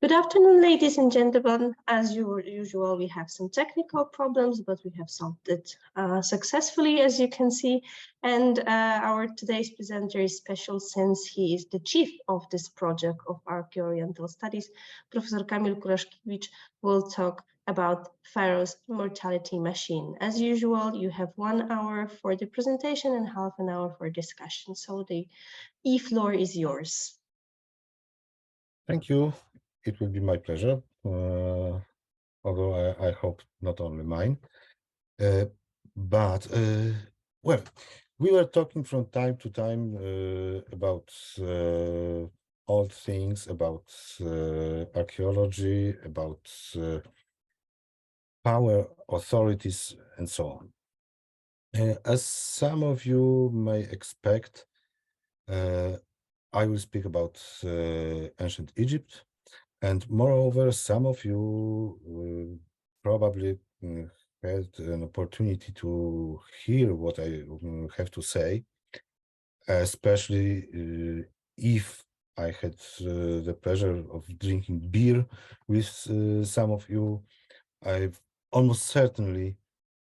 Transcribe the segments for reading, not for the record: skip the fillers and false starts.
Good afternoon, ladies and gentlemen. As usual, we have some technical problems, but we have solved it successfully, as you can see. And our today's presenter is special since he is the chief of this project of Archaeo-Oriental Studies. Professor Kamil Kuraszkiewicz will talk about Pharaoh's mortality machine. As usual, you have 1 hour for the presentation and half an hour for discussion. So the floor is yours. Thank you. It will be my pleasure, although I hope not only mine. Well, we were talking from time to time about old things, about archaeology, about power, authorities, and so on. As some of you may expect, I will speak about ancient Egypt. And moreover, some of you probably had an opportunity to hear what I have to say, especially if I had the pleasure of drinking beer with some of you. I almost certainly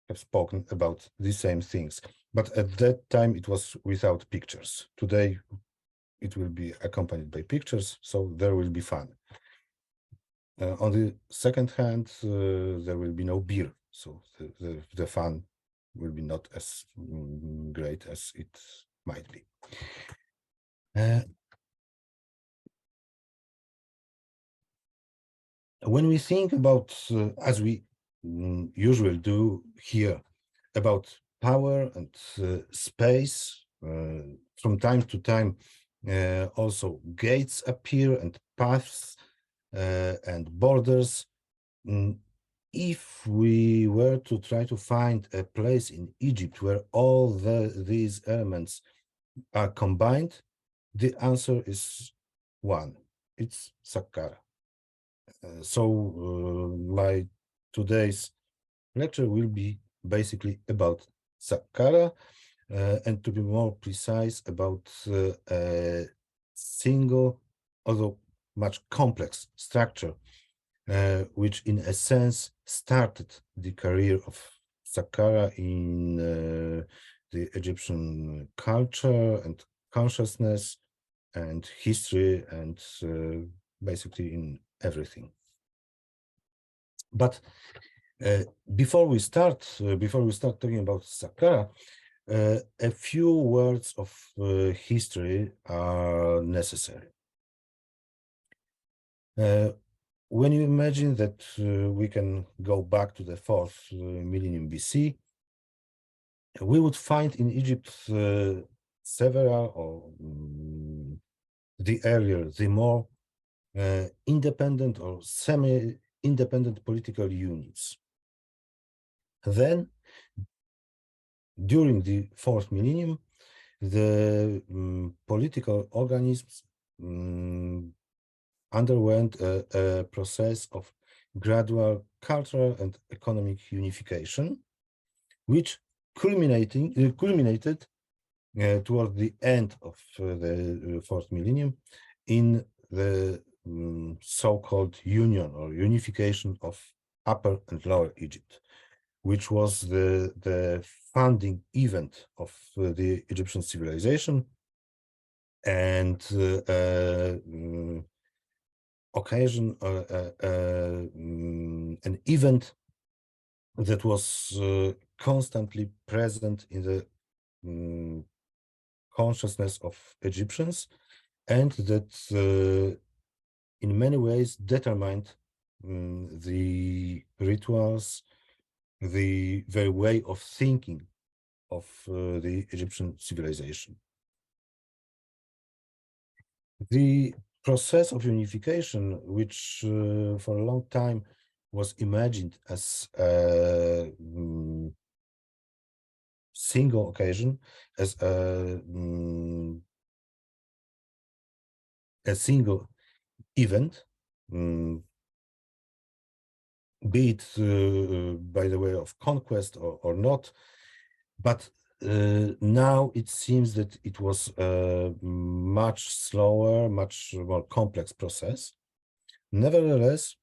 have spoken about the same things, but at that time it was without pictures. Today it will be accompanied by pictures, so there will be fun. On the second hand, there will be no beer, so the fun will be not as great as it might be. When we think about, as we usually do here, about power and space, from time to time also gates appear and paths and borders. If we were to try to find a place in Egypt where all these elements are combined, the answer is one. It's Saqqara. So my today's lecture will be basically about Saqqara, and to be more precise, about a single, although much complex structure, which in a sense started the career of Saqqara in the Egyptian culture and consciousness and history and basically in everything. But before we start talking about Saqqara, a few words of history are necessary. When you imagine that we can go back to the 4th millennium BC, we would find in Egypt several, or the earlier, the more independent or semi-independent political units. Then, during the 4th millennium, the political organisms underwent a process of gradual cultural and economic unification, which culminated toward the end of the 4th millennium in the so-called union or unification of Upper and Lower Egypt, which was the founding event of the Egyptian civilization and occasion, an event that was constantly present in the consciousness of Egyptians, and that in many ways determined the rituals, the way of thinking of the Egyptian civilization. The process of unification, which for a long time was imagined as a single occasion, as a single event, be it by the way of conquest or not, but now it seems that it was a much slower, much more complex process, Nevertheless,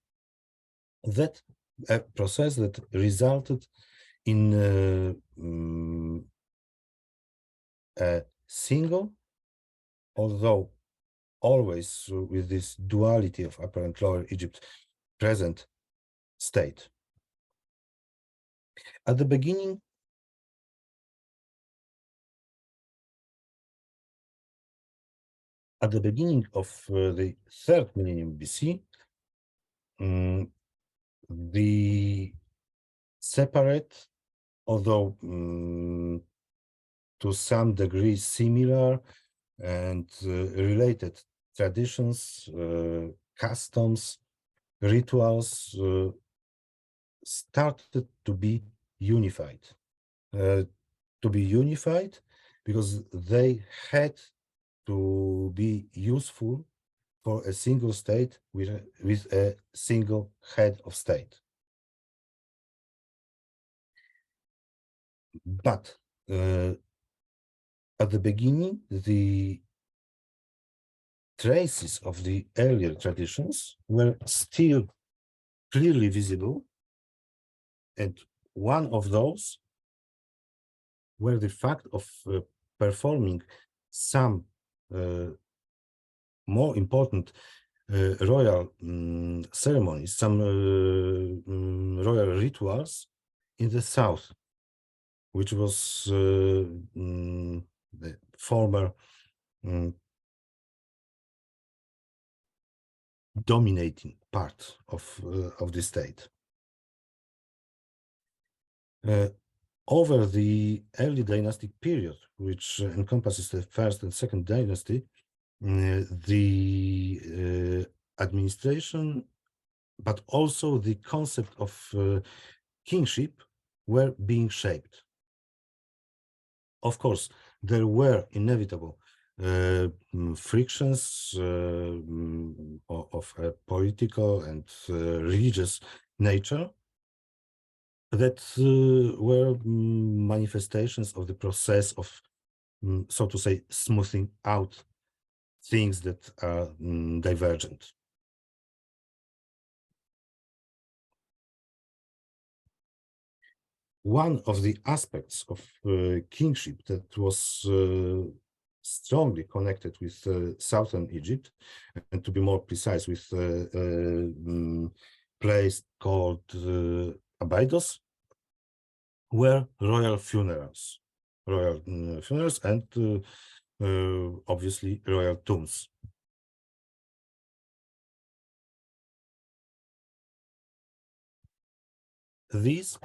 that a process that resulted in a single, although always with this duality of Upper and Lower Egypt present state. At the beginning, of the 3rd millennium BC, the separate, although to some degree similar and related traditions, customs, rituals started to be unified. Because they had to be useful for a single state with a single head of state. But at the beginning, the traces of the earlier traditions were still clearly visible, and one of those were the fact of performing some more important royal ceremonies, some royal rituals in the south, which was the former dominating part of the state. Over the early dynastic period, which encompasses the 1st and 2nd dynasty, the administration, but also the concept of kingship were being shaped. Of course, there were inevitable frictions of a political and religious nature that were manifestations of the process of, so to say, smoothing out things that are divergent. One of the aspects of kingship that was strongly connected with southern Egypt, and to be more precise, with a place called Abydos, were royal funerals. And obviously royal tombs. These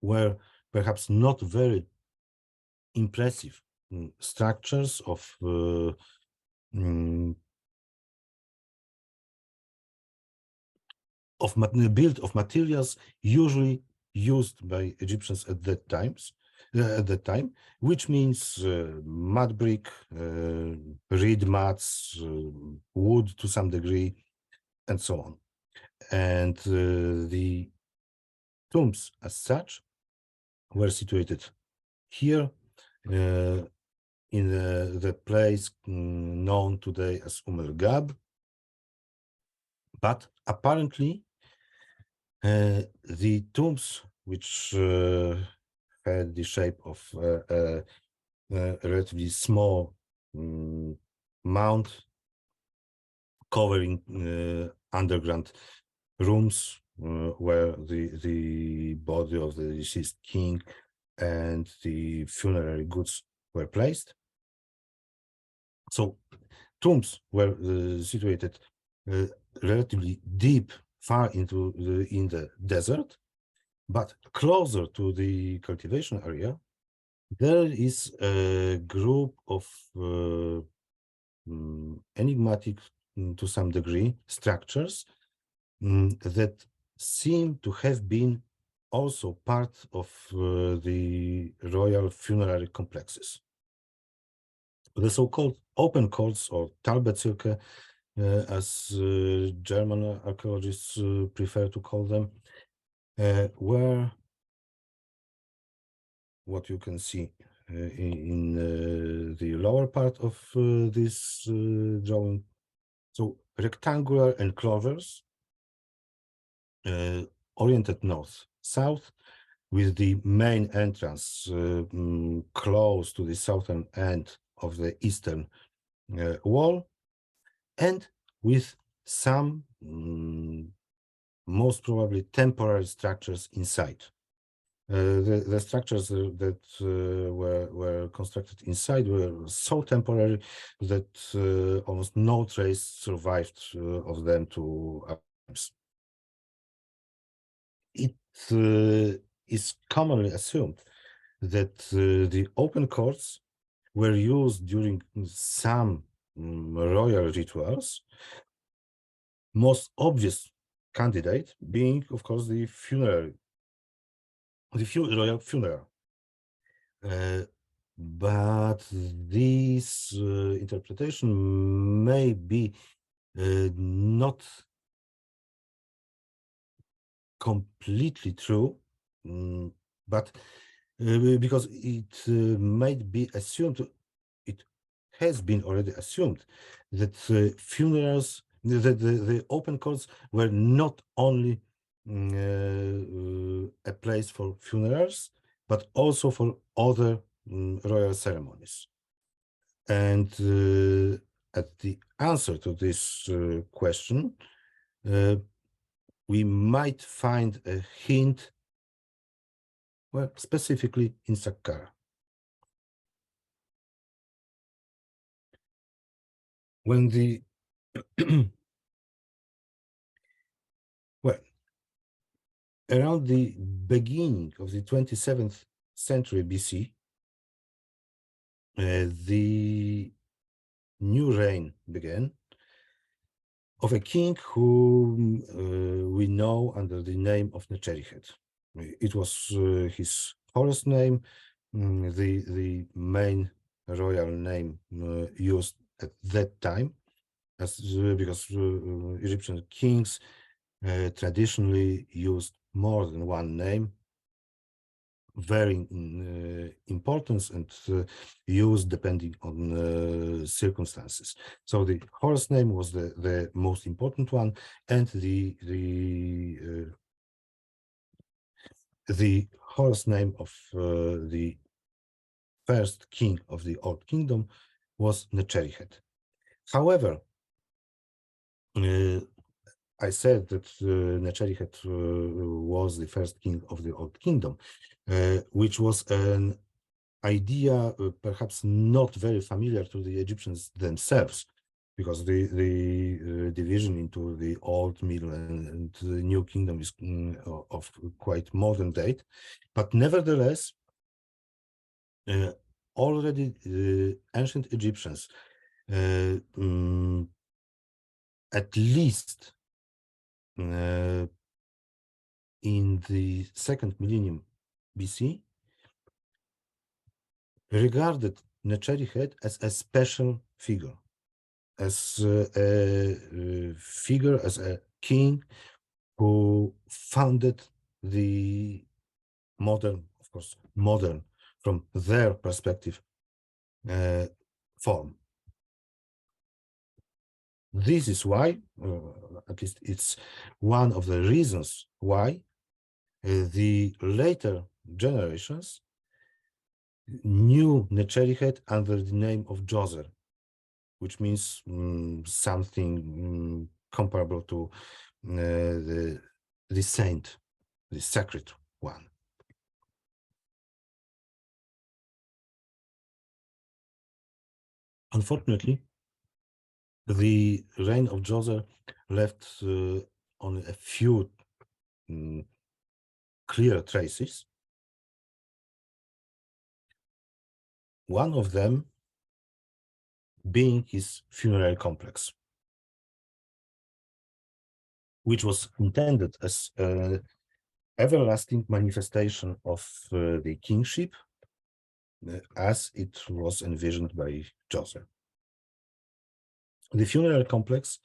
were perhaps not very impressive structures of built of materials usually used by Egyptians at that time, which means mud brick, reed mats, wood to some degree, and so on. And the tombs as such were situated here in the place known today as El Gab. But apparently the tombs, which had the shape of a relatively small mound covering underground rooms where the body of the deceased king and the funerary goods were placed. So tombs were situated relatively deep, far into in the desert, but closer to the cultivation area, there is a group of enigmatic, to some degree, structures that seem to have been also part of the royal funerary complexes. The so-called open courts, or Talbezirke, as German archaeologists prefer to call them, were what you can see in the lower part of this drawing. So rectangular enclosures oriented north-south, with the main entrance close to the southern end of the eastern wall, and with some most probably temporary structures inside. The structures that were constructed inside were so temporary that almost no trace survived of them to us. It is commonly assumed that the open courts were used during some royal rituals, most obvious candidate being, of course, the royal funeral. But this interpretation may be not completely true, but because it might be assumed, it has been already assumed that funerals, that the open courts were not only a place for funerals, but also for other royal ceremonies. And at the answer to this question, we might find a hint, well, specifically in Saqqara. When the well, around the beginning of the 27th century BC, the new reign began of a king who we know under the name of Necherichet. It was his Horus name, the main royal name used at that time, as because Egyptian kings traditionally used more than one name, varying in importance and used depending on circumstances. So the Horus name was the most important one, and the Horus name of the first king of the Old Kingdom was Necherichet. However, I said that Necherichet was the first king of the Old Kingdom, which was an idea perhaps not very familiar to the Egyptians themselves, because the division into the Old, Middle, and the New Kingdom is of quite modern date. But nevertheless, already ancient Egyptians, at least in the second millennium BC, regarded Necherichet as a special figure, as a figure, as a king who founded the modern, of course, modern from their perspective, form. This is why, at least it's one of the reasons why the later generations knew Necherichet under the name of Djoser, which means something comparable to the saint, the sacred one. Unfortunately, the reign of Djoser left only a few clear traces. One of them being his funerary complex, which was intended as an everlasting manifestation of the kingship as it was envisioned by Djoser. The funeral complex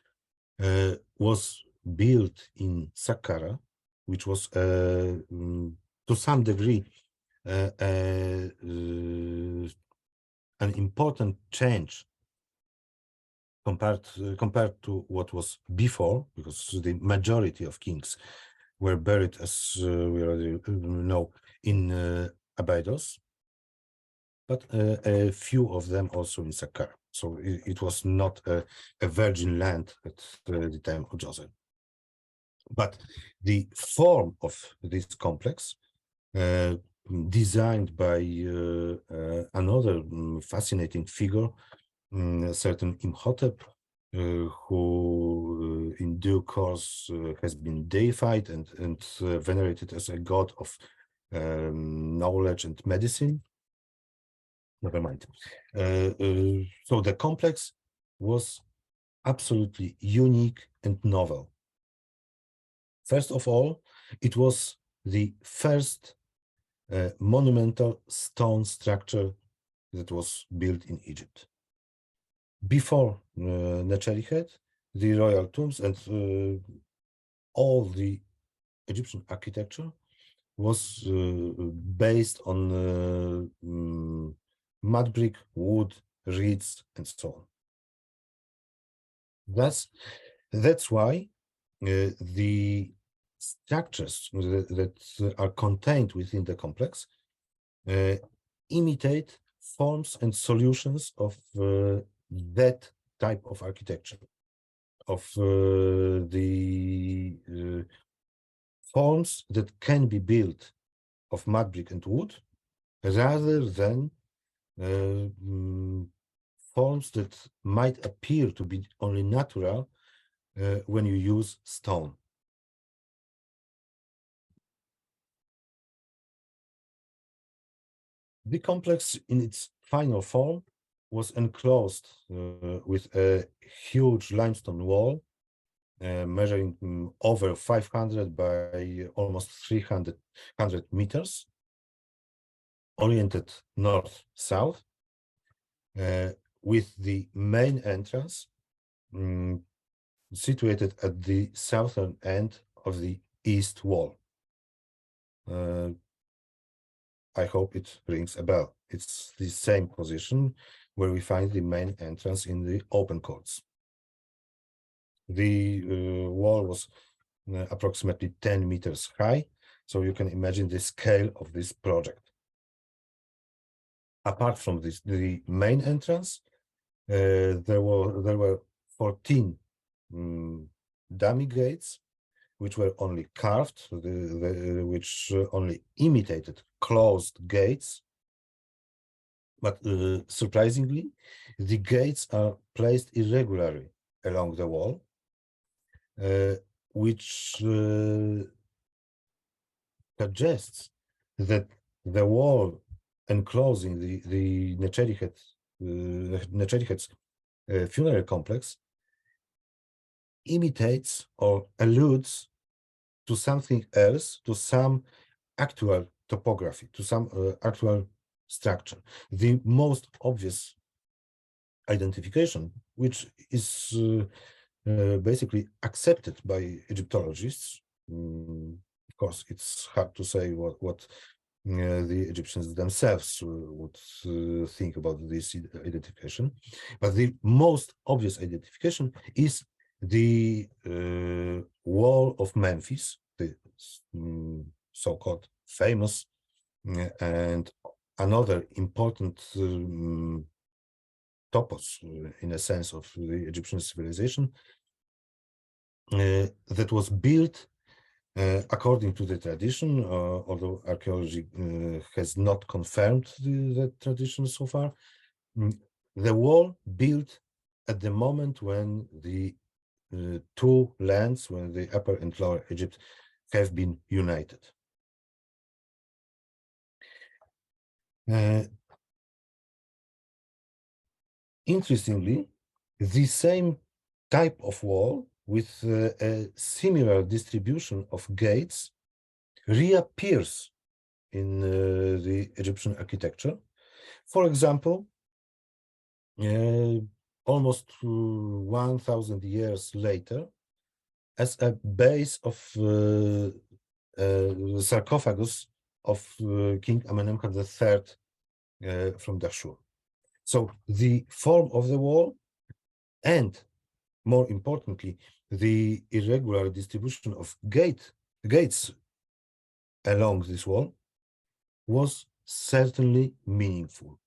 was built in Saqqara, which was to some degree an important change compared to what was before, because the majority of kings were buried, as we already know, in Abydos, but a few of them also in Saqqara. So it was not a virgin land at the time of Joseph. But the form of this complex, designed by another fascinating figure, certain Imhotep, who in due course has been deified and venerated as a god of knowledge and medicine. Never mind. So the complex was absolutely unique and novel. First of all, it was the first monumental stone structure that was built in Egypt. Before Necherichet, the royal tombs and all the Egyptian architecture was based on mud brick, wood, reeds, and so on. That's why the structures that are contained within the complex imitate forms and solutions of that type of architecture, of the forms that can be built of mud brick and wood, rather than forms that might appear to be only natural when you use stone. The complex in its final form was enclosed with a huge limestone wall measuring over 500 by almost 300 meters, oriented north-south, with the main entrance situated at the southern end of the east wall. I hope it rings a bell. It's the same position where we find the main entrance in the open courts. The wall was approximately 10 meters high, so you can imagine the scale of this project. Apart from this, the main entrance, there were 14 dummy gates, which were only carved, which only imitated closed gates. But surprisingly, the gates are placed irregularly along the wall, which suggests that the wall enclosing the Necherichet's funerary complex imitates or alludes to something else, to some actual topography, to some actual structure. The most obvious identification, which is basically accepted by Egyptologists, of course, it's hard to say what the Egyptians themselves would think about this identification, but the most obvious identification is the wall of Memphis, the so-called famous and another important topos in a sense of the Egyptian civilization that was built according to the tradition, although archaeology has not confirmed that tradition so far. The wall built at the moment when the two lands, when the Upper and Lower Egypt have been united. Interestingly, the same type of wall with a similar distribution of gates reappears in the Egyptian architecture. For example, almost 1,000 years later, as a base of the sarcophagus of King Amenemhat III from Dashur. So the form of the wall and more importantly, the irregular distribution of gates along this wall was certainly meaningful.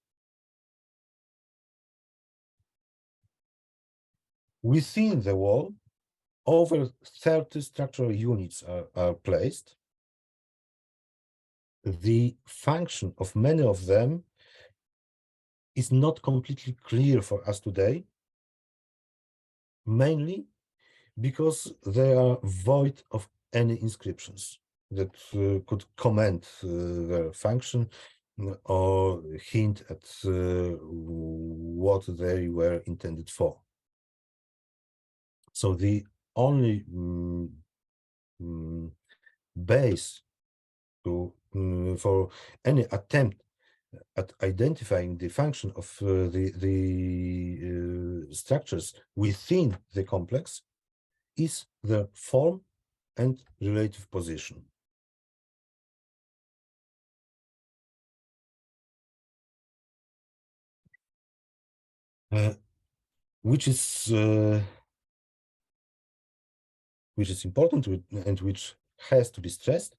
Within the wall, over 30 structural units are placed. The function of many of them is not completely clear for us today, mainly because they are void of any inscriptions that could comment their function or hint at what they were intended for. So the only base for any attempt at identifying the function of the structures within the complex is their form and relative position. Which is important and which has to be stressed.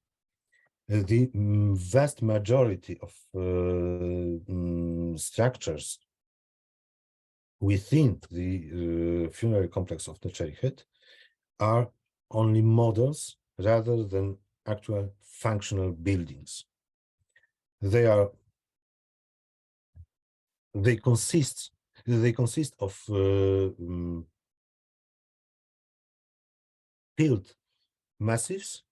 The vast majority of structures within the funerary complex of the Cherry are only models rather than actual functional buildings. They consist of filled massives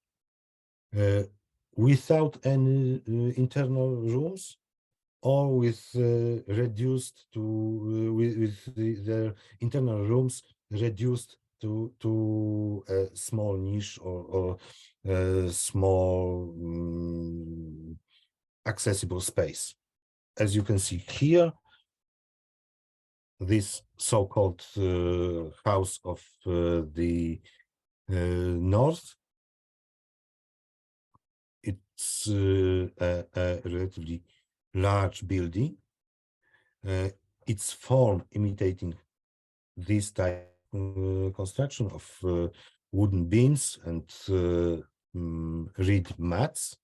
without any internal rooms, or with reduced to with their internal rooms reduced to a small niche or a small accessible space. As you can see here, this so-called house of the north, it's a relatively large building, its form imitating this type of construction of wooden beams and reed mats.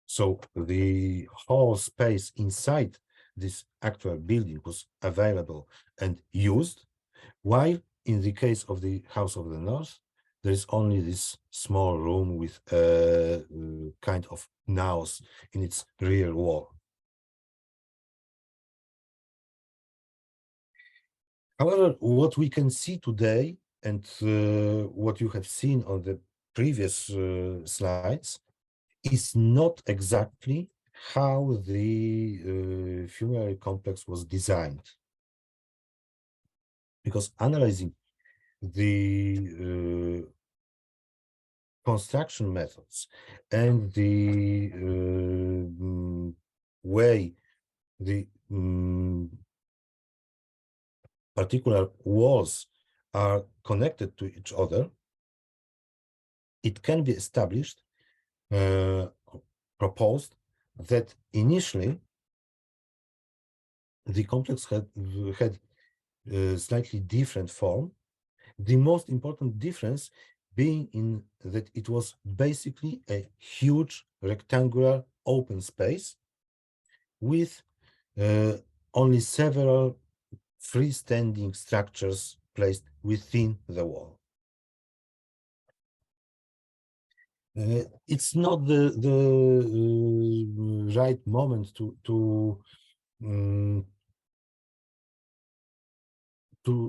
So the whole space inside this actual building was available and used, while in the case of the House of the North, there is only this small room with a kind of naos in its rear wall. However, what we can see today and what you have seen on the previous slides is not exactly how the funerary complex was designed. Because analyzing the construction methods and the way the particular walls are connected to each other, it can be established, proposed, that initially the complex had slightly different form. The most important difference being in that it was basically a huge rectangular open space with only several freestanding structures placed within the wall. It's not the right moment to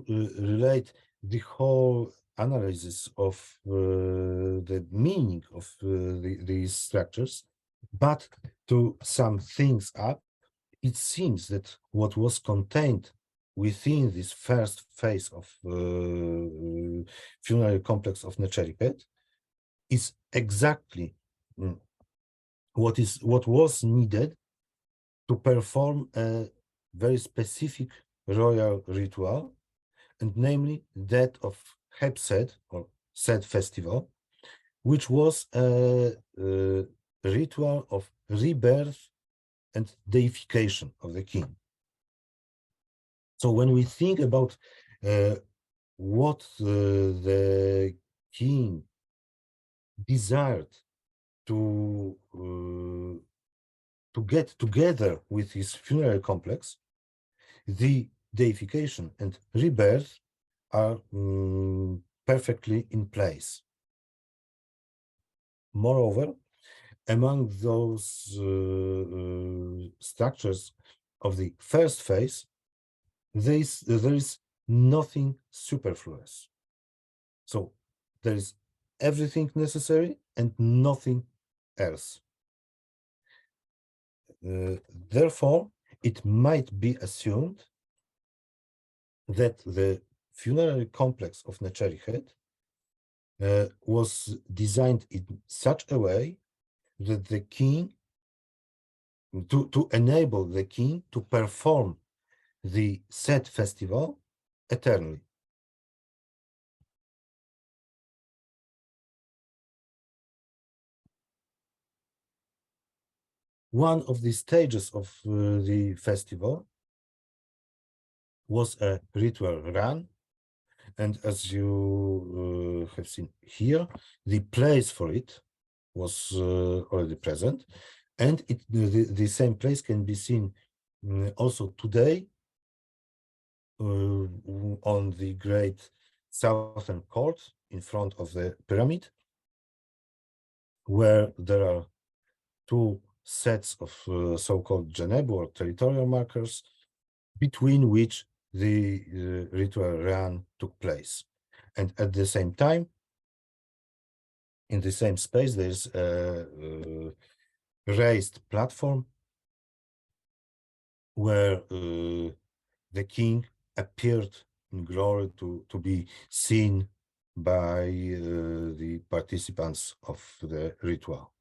relate the whole analysis of the meaning of these structures, but to sum things up, it seems that what was contained within this first phase of funerary complex of Necheripet is exactly what was needed to perform a very specific royal ritual, and namely that of Hepsed or Sed festival, which was a ritual of rebirth and deification of the king. So when we think about what the king desired to get together with his funeral complex, the deification and rebirth are perfectly in place. Moreover, among those structures of the first phase, there is nothing superfluous. So there is everything necessary and nothing else. Therefore, it might be assumed that the funerary complex of Neçerihet was designed in such a way that the king, to enable the king to perform the said festival eternally. One of the stages of the festival was a ritual run, and as you have seen here, the place for it was already present, and the same place can be seen also today on the great southern court in front of the pyramid, where there are two sets of so-called Genebu or territorial markers, between which the ritual run took place. And at the same time, in the same space, there's a raised platform where the king appeared in glory to be seen by the participants of the ritual.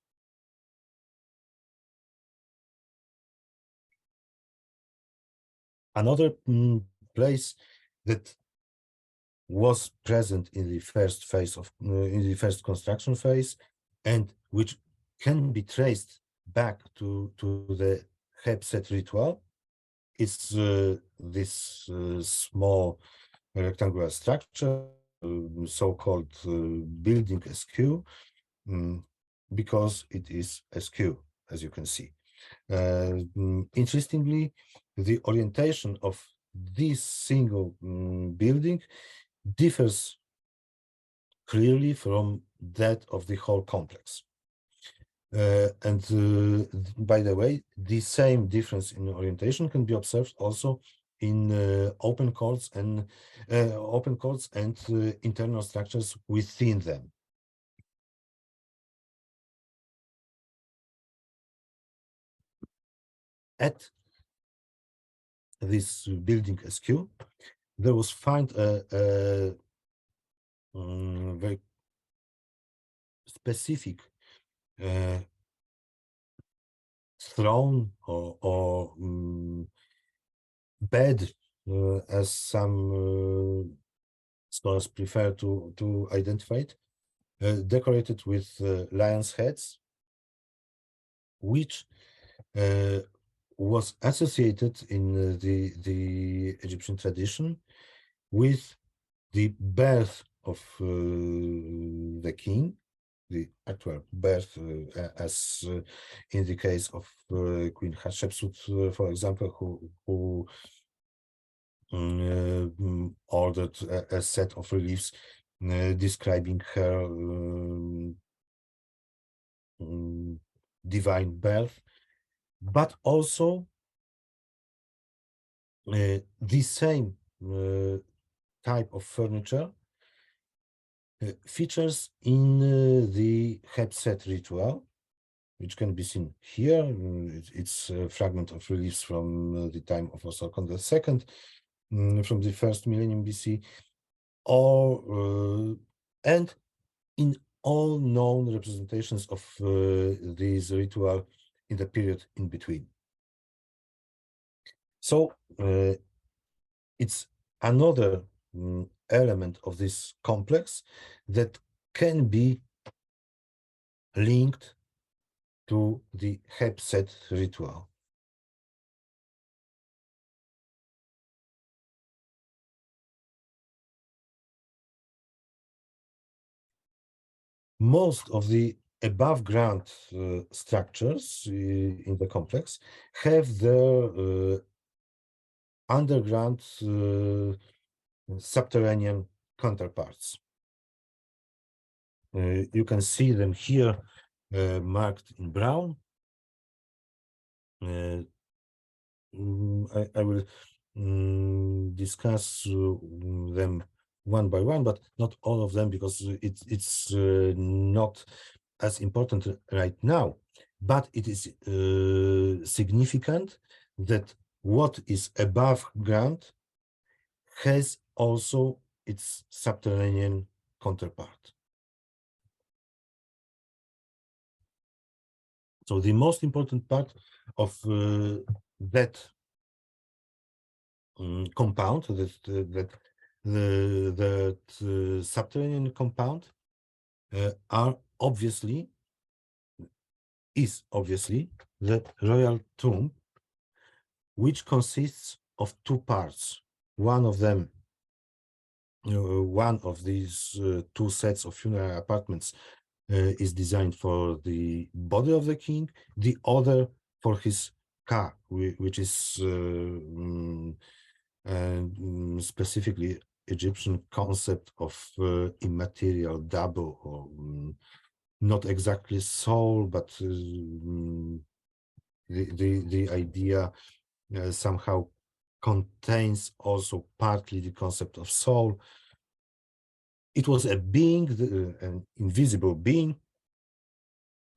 Another place that was present in the first phase of in the first construction phase, and which can be traced back to the Hepset ritual, is this small rectangular structure, so-called building SQ, because it is SQ, as you can see. Interestingly, the orientation of this single building differs clearly from that of the whole complex. And by the way, the same difference in orientation can be observed also in open courts and internal structures within them. At this building SQ, there was found a very specific throne or bed, as some scholars prefer to identify it, decorated with lion's heads, which was associated in the Egyptian tradition with the birth of the king, the actual birth, as in the case of Queen Hatshepsut, for example, who ordered a set of reliefs describing her divine birth, but also the same type of furniture features in the Hepset ritual, which can be seen here. It's a fragment of reliefs from the time of Osirkon II, from the first millennium BC, and in all known representations of this ritual in the period in between. So it's another element of this complex that can be linked to the Hepset ritual. most of the above ground structures in the complex have their underground subterranean counterparts. You can see them here marked in brown. I will discuss them one by one, but not all of them, because it's not as important right now. But it is significant that what is above ground has also its subterranean counterpart. So the most important part of that compound, that subterranean compound, is obviously the royal tomb, which consists of two parts. One of them, one of these two sets of funeral apartments is designed for the body of the king, the other for his ka, which is specifically Egyptian concept of immaterial double, or not exactly soul, but the idea somehow contains also partly the concept of soul. It was a being, an invisible being,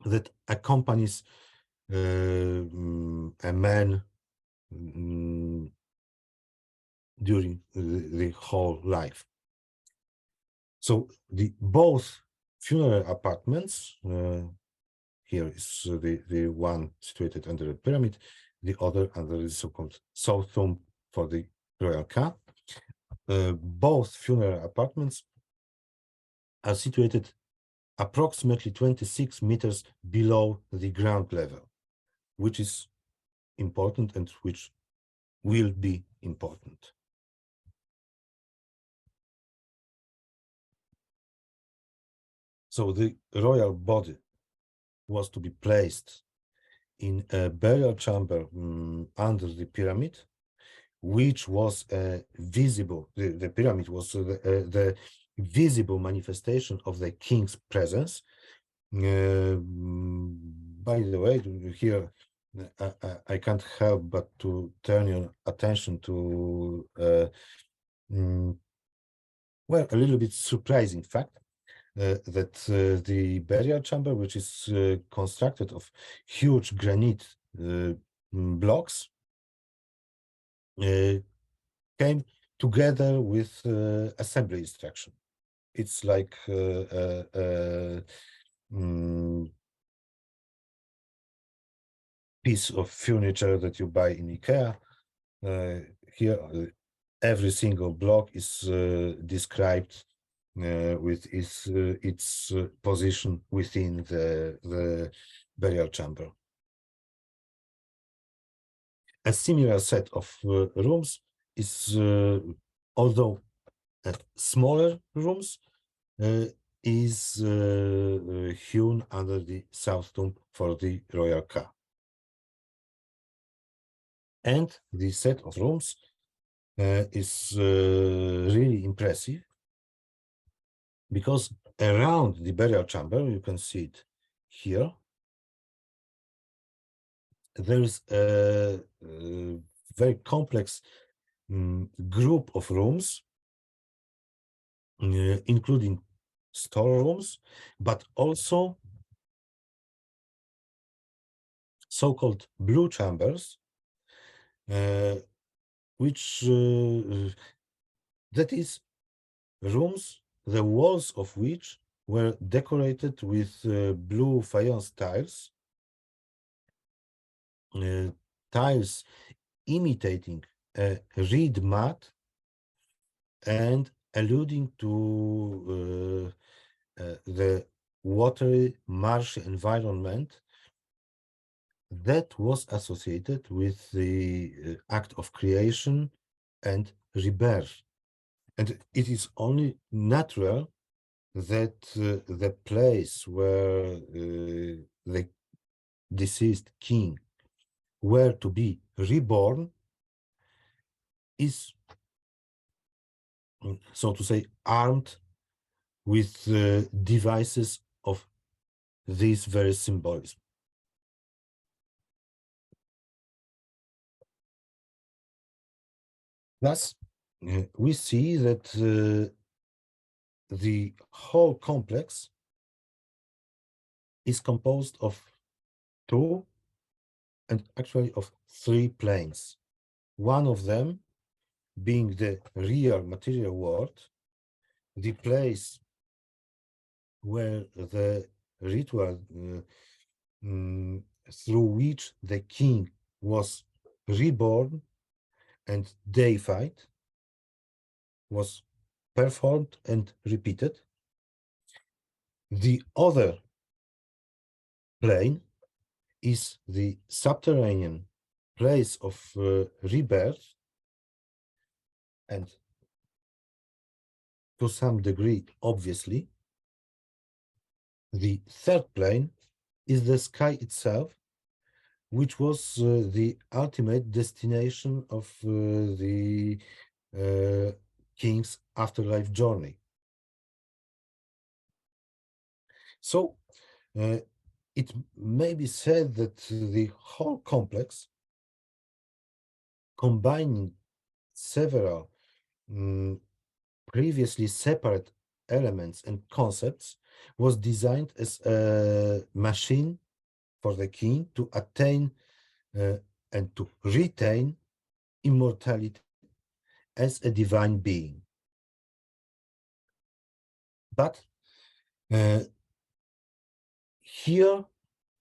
that accompanies a man during the whole life. So both funeral apartments, here is the one situated under the pyramid, the other under the so-called south tomb for the royal ka. Both funeral apartments are situated approximately 26 meters below the ground level, which is important and which will be important. So the royal body was to be placed in a burial chamber under the pyramid, which was visible. The pyramid was the visible manifestation of the king's presence. By the way, here I can't help but to turn your attention to well, a little bit surprising fact that the burial chamber, which is constructed of huge granite blocks, came together with assembly instruction. It's like piece of furniture that you buy in IKEA. Here, every single block is described with its position within the burial chamber. A similar set of rooms is, although smaller rooms, is hewn under the south tomb for the royal ka. And the set of rooms is really impressive, because around the burial chamber, you can see it here, there is a very complex group of rooms, including storerooms, but also so-called blue chambers, which that is rooms, the walls of which were decorated with blue faience tiles, tiles imitating a reed mat and alluding to the watery, marshy environment that was associated with the act of creation and rebirth. And it is only natural that the place where the deceased king were to be reborn is, so to say, armed with devices of this very symbolism. Thus, we see that the whole complex is composed of two and actually of three planes. One of them being the real material world, the place where the ritual through which the king was reborn and deified was performed and repeated. The other plane is the subterranean place of rebirth, and to some degree, obviously, the third plane is the sky itself, which was the ultimate destination of the king's afterlife journey. So it may be said that the whole complex, combining several previously separate elements and concepts, was designed as a machine for the king to attain and to retain immortality as a divine being. But here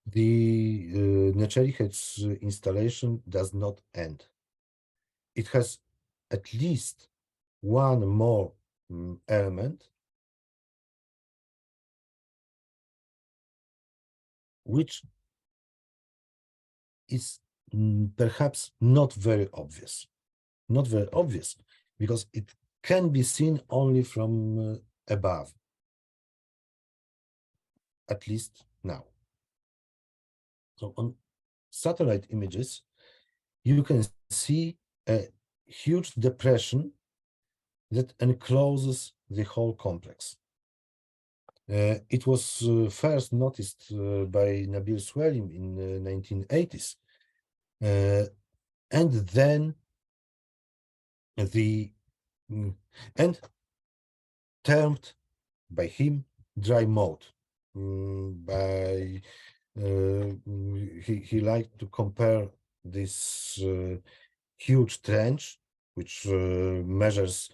the Necharychev's installation does not end. It has at least one more element, which is perhaps not very obvious. Not very obvious, because it can be seen only from above, at least now. So on satellite images, you can see a huge depression that encloses the whole complex. It was first noticed by Nabil Swelim in the 1980s, and then and termed by him dry mode. He liked to compare this huge trench, which measures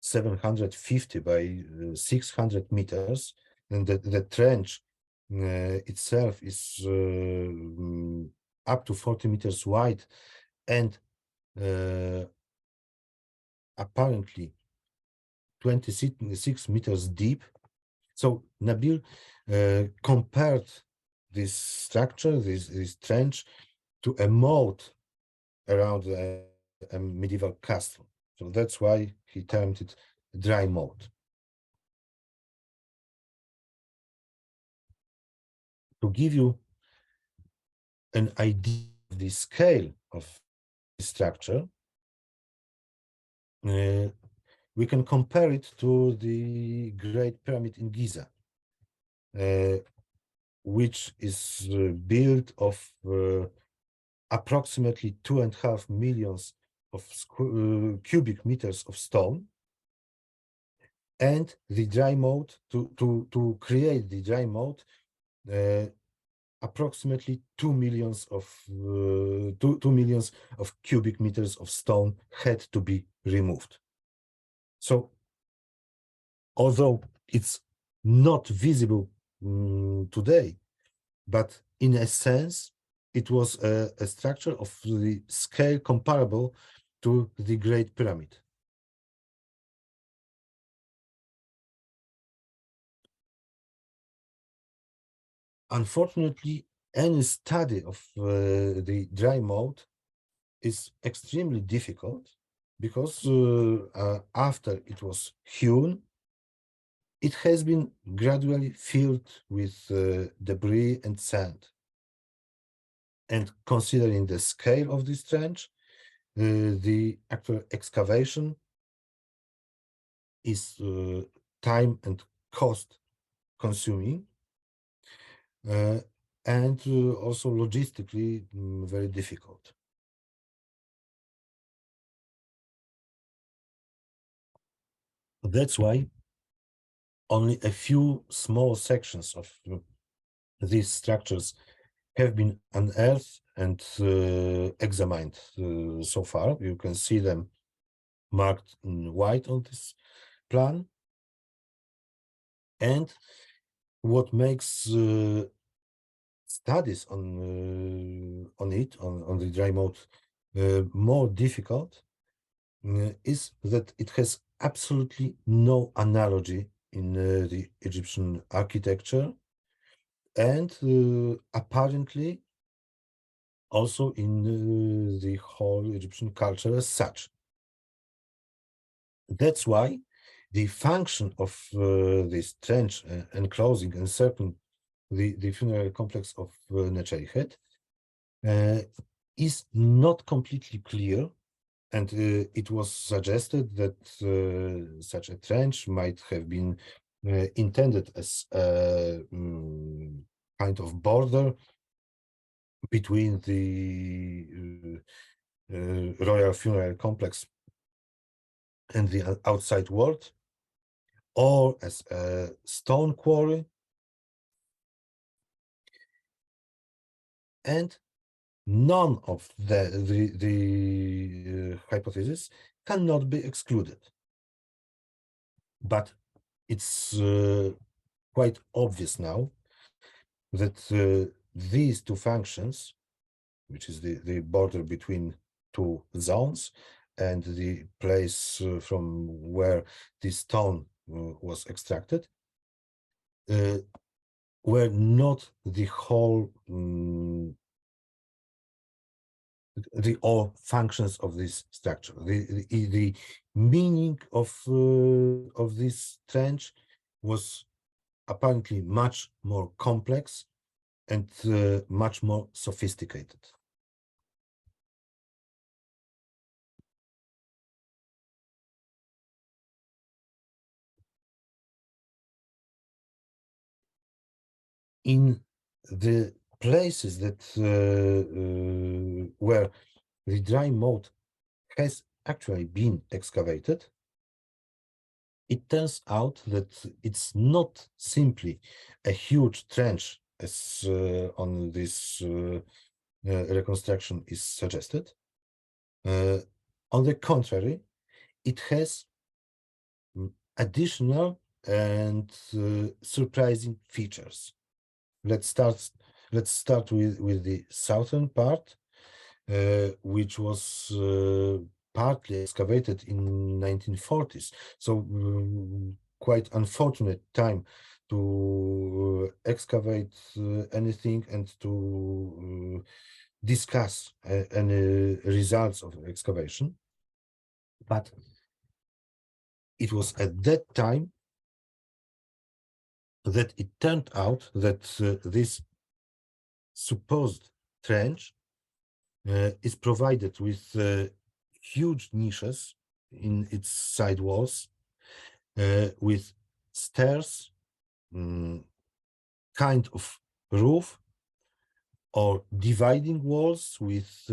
750 by 600 meters, and the trench itself is up to 40 meters wide and apparently 26 meters deep. So Nabil compared this structure, this trench, to a moat around a medieval castle. So that's why he termed it dry moat. To give you an idea of the scale of the structure, we can compare it to the Great Pyramid in Giza, which is built of approximately 2.5 million of cubic meters of stone, and the dry moat, to create the dry moat, approximately 2 million of cubic meters of stone had to be removed. So, although it's not visible today, but in a sense, it was a structure of the scale comparable to the Great Pyramid. Unfortunately, any study of the dry moat is extremely difficult, because after it was hewn, it has been gradually filled with debris and sand. And considering the scale of this trench, the actual excavation is time and cost consuming, and also logistically very difficult. That's why only a few small sections of these structures have been unearthed and examined so far. You can see them marked in white on this plan. And what makes studies on the dry mode more difficult is that it has absolutely no analogy in the Egyptian architecture, and apparently also in the whole Egyptian culture as such. That's why the function of this trench enclosing, encircling the funerary complex of Nechayihet is not completely clear, and it was suggested that such a trench might have been intended as a kind of border between the royal funeral complex and the outside world, or as a stone quarry, and none of the hypotheses cannot be excluded. But it's quite obvious now that these two functions, which is the border between two zones and the place from where this stone was extracted, were not the whole all functions of this structure. The meaning of this trench was apparently much more complex and much more sophisticated. In the places that where the dry mold has actually been excavated, it turns out that it's not simply a huge trench as on this reconstruction is suggested. On the contrary, it has additional and surprising features. Let's start with the southern part, which was partly excavated in 1940s. So quite unfortunate time to excavate anything and to discuss any results of excavation. But it was at that time that it turned out that this supposed trench is provided with huge niches in its side walls, with stairs, kind of roof, or dividing walls with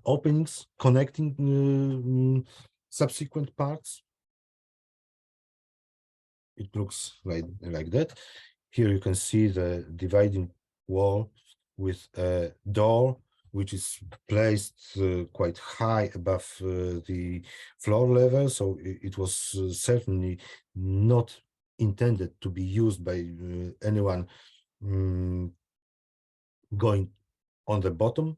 openings connecting subsequent parts. It looks like that. Here you can see the dividing wall with a door, which is placed quite high above the floor level. So it was certainly not intended to be used by anyone going on the bottom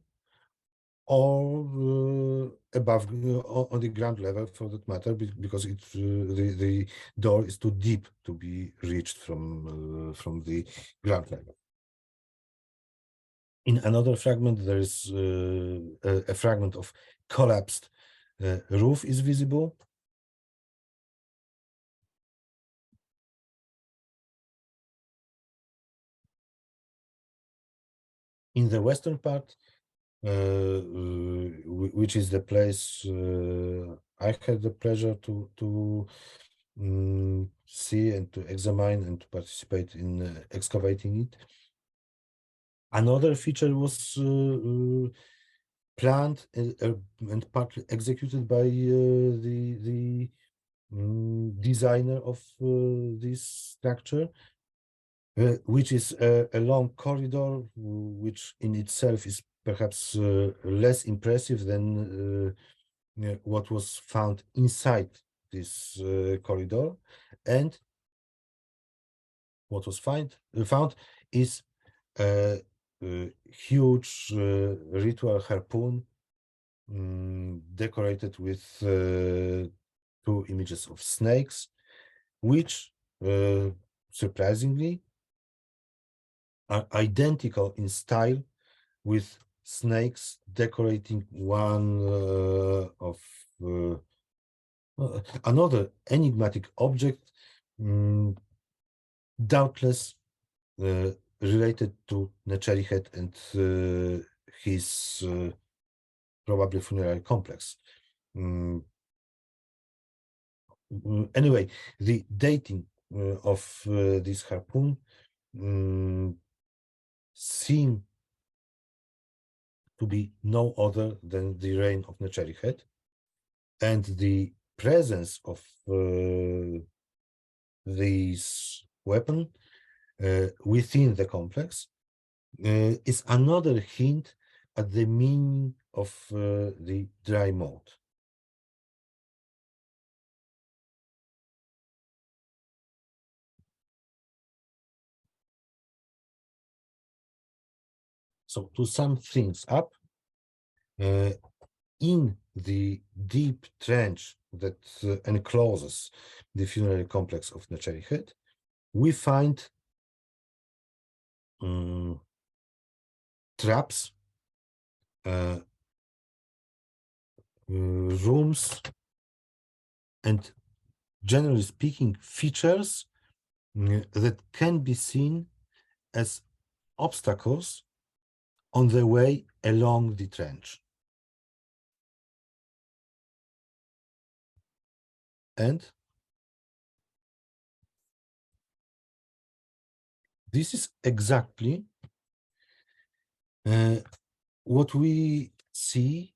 or above on the ground level, for that matter, because the door is too deep to be reached from the ground level. In another fragment, there is a fragment of collapsed roof is visible. In the western part, which is the place I had the pleasure to see and to examine and to participate in excavating it. Another feature was planned and partly executed by the designer of this structure, which is a long corridor, which in itself is perhaps less impressive than what was found inside this corridor. And what was found is a huge ritual harpoon decorated with two images of snakes, which surprisingly are identical in style with snakes decorating one of another enigmatic object, doubtless related to Neçerihet and his probably funerary complex. Anyway, the dating of this harpoon seem to be no other than the reign of Neçerihet, and the presence of this weapon within the complex is another hint at the meaning of the dry mode. So to sum things up, in the deep trench that encloses the funerary complex of Neçerihet, we find traps, rooms, and generally speaking, features that can be seen as obstacles on the way along the trench. And this is exactly what we see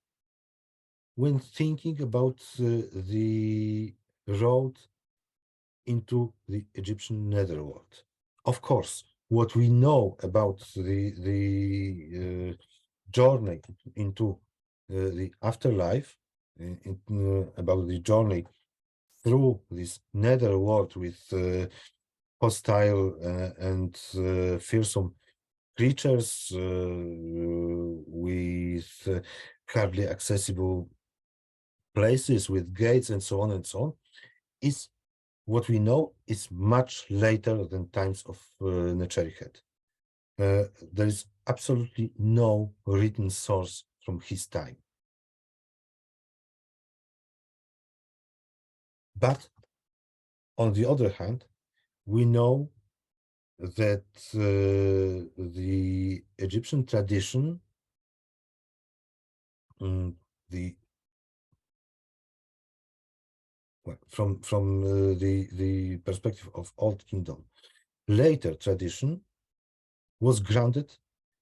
when thinking about the road into the Egyptian netherworld. Of course, what we know about the journey into the afterlife, about the journey through this netherworld with hostile and fearsome creatures, with hardly accessible places, with gates and so on, is what we know is much later than times of Neçerihet. There is absolutely no written source from his time. But on the other hand, we know that the Egyptian tradition, from the perspective of Old Kingdom, later tradition was grounded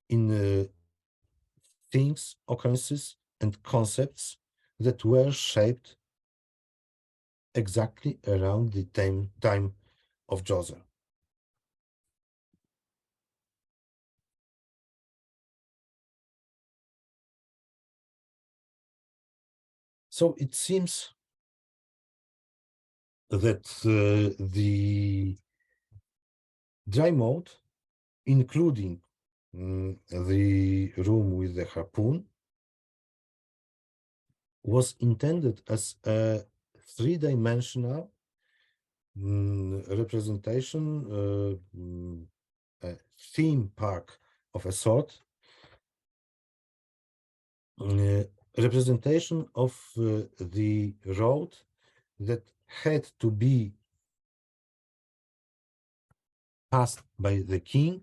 in things, occurrences, and concepts that were shaped exactly around the time of Djoser. So it seems that the dry mode, including the room with the harpoon, was intended as a three-dimensional representation, a theme park of a sort, representation of the road that had to be passed by the king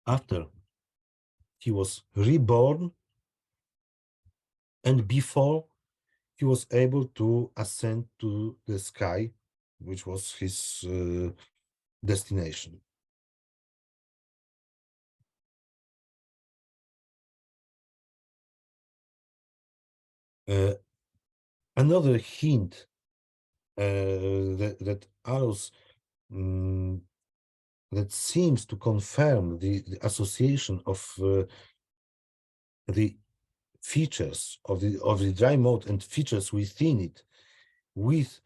after he was reborn and before he was able to ascend to the sky, which was his destination. Another hint that allows that seems to confirm the association of the features of the dry moat and features within it with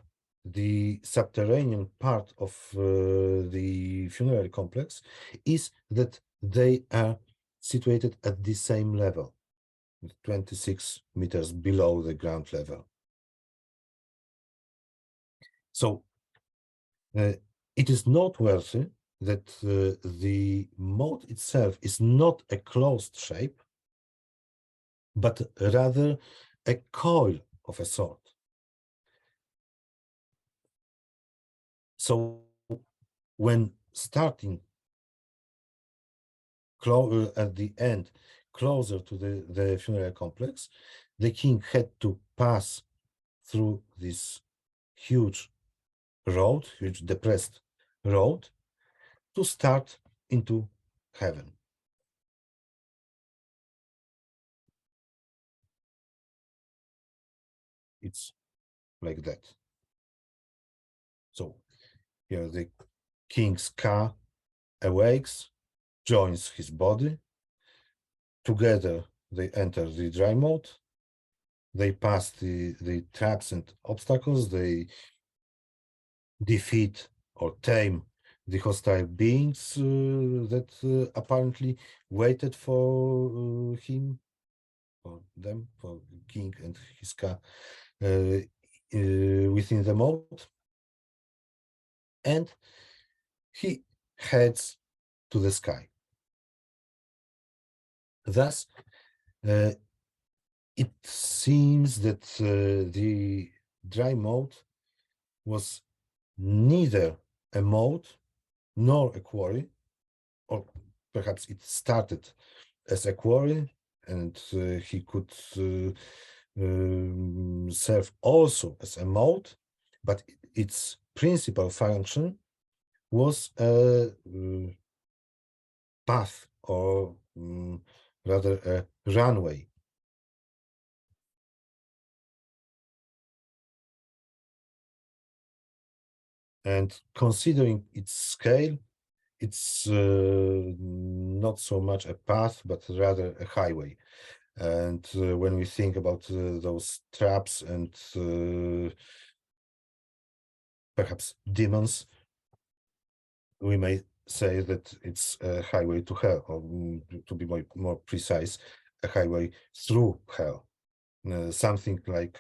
the subterranean part of the funerary complex is that they are situated at the same level, 26 meters below the ground level. So it is noteworthy that the moat itself is not a closed shape, but rather a coil of a sort. So when starting at the end, closer to the funerary complex, the king had to pass through this huge road, huge depressed road, to start into heaven. It's like that. So here the king's car awakes, joins his body. Together they enter the dry moat. They pass the traps and obstacles. They defeat or tame the hostile beings that apparently waited for him, for them, for the king and his car within the moat. And he heads to the sky. Thus, it seems that the dry moat was neither a moat nor a quarry, or perhaps it started as a quarry and he could serve also as a moat, but its principal function was a path, or rather a runway. And considering its scale, it's not so much a path, but rather a highway. And when we think about those traps and perhaps demons, we may say that it's a highway to hell, or to be more precise, a highway through hell. Something like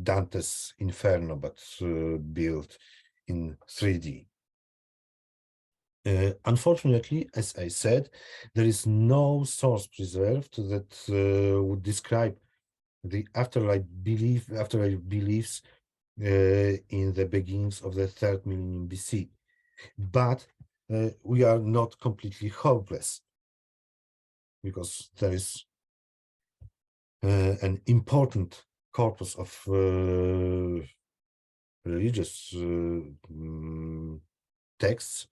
Dante's Inferno, but built in 3D. Unfortunately, as I said, there is no source preserved that would describe the afterlife beliefs in the beginnings of the 3rd millennium BC. But we are not completely hopeless, because there is an important corpus of religious texts,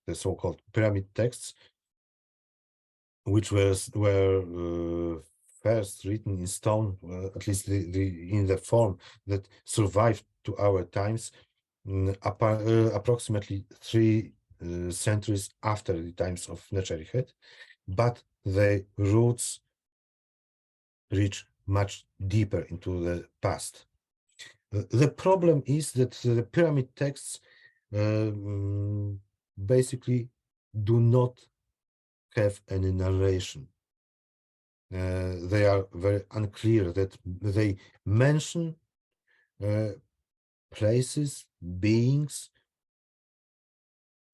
the so-called pyramid texts, which were first written in stone, at least in the form that survived to our times, approximately 3 centuries after the times of Necherichet, but the roots reach much deeper into the past. The problem is that the pyramid texts basically do not have any narration. They are very unclear, that they mention places, beings,